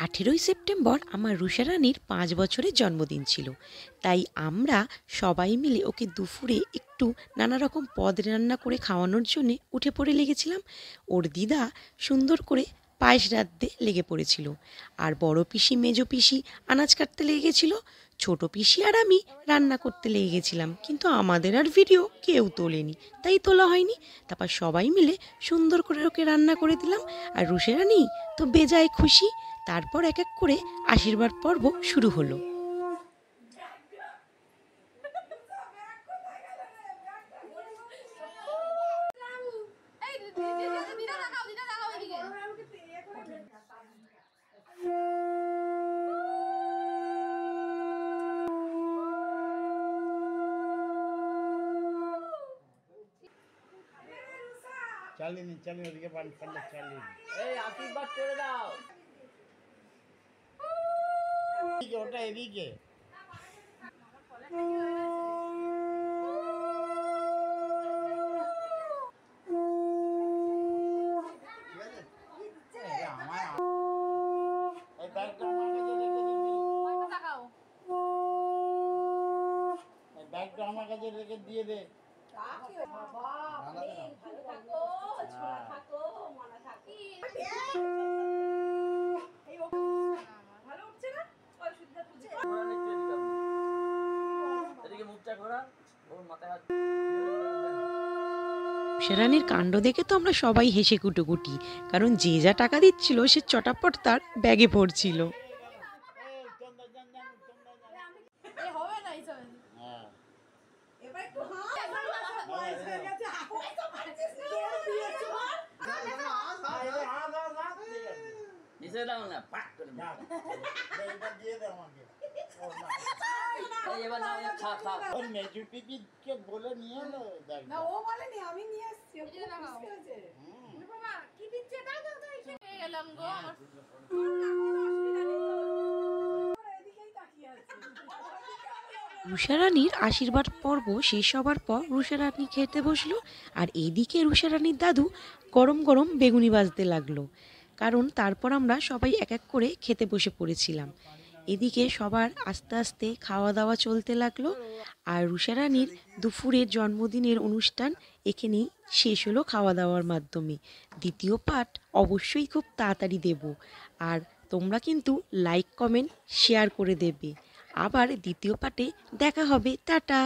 18ই September আমার রুষা রানীর 5 বছরের জন্মদিন ছিল। তাই আমরা সবাই মিলে ওকে দুপুরে একটু নানা রকম পদ রান্না করে খাওয়ানোর জন্যে উঠে পড়ে লেগেছিলাম। ওর দিদা সুন্দর করে পায়েস রাঁধতে লেগে পড়েছিল, আর বড় পিসি মেজ পিসি আনাজ কাটতে লেগে গেছিল, ছোট পিসি আর আমি রান্না করতে লেগে গেছিলাম। কিন্তু আমাদের আর ভিডিও কেউ তোলেনি, তাই তোলা হয়নি। তারপর সবাই মিলে সুন্দর করে ওকে রান্না করে দিলাম, আর রুষা রানী তো বেজায় খুশি। তারপর এক এক করে আশীর্বাদ পর্ব শুরু হলো। চালিয়ে ওদিকে পান্ডা চালিয়ে এই আশীর্বাদ করে দাও। ওটা এদিকে ব্যাগটা আমার কাছে রেখে দিয়ে দে। রুষা রানীর কাণ্ড দেখে তো আমরা সবাই হেসে কুটোকুটি, কারণ যে যা টাকা দিচ্ছিল সে চটাপট তার ব্যাগে পড়ছিল। বলে নিয়ে এলো না, ও বলেনি, আমি নিয়ে এসেছি। রুষা রানীর আশীর্বাদ পর্ব শেষ হবার পর রুষা রানী খেতে বসলো, আর এইদিকে রুষা রানীর দাদু গরম গরম বেগুনি ভাজতে লাগলো, কারণ তারপর আমরা সবাই এক এক করে খেতে বসে পড়েছিলাম। এদিকে সবার আস্তে আস্তে খাওয়া দাওয়া চলতে লাগলো, আর রুষা রানীর দুপুরের জন্মদিনের অনুষ্ঠান এখানেই শেষ হলো খাওয়া দাওয়ার মাধ্যমে। দ্বিতীয় পার্ট অবশ্যই খুব তাড়াতাড়ি দেব, আর তোমরা কিন্তু লাইক কমেন্ট শেয়ার করে দেবে। আবার দ্বিতীয় পার্টে দেখা হবে। টাটা।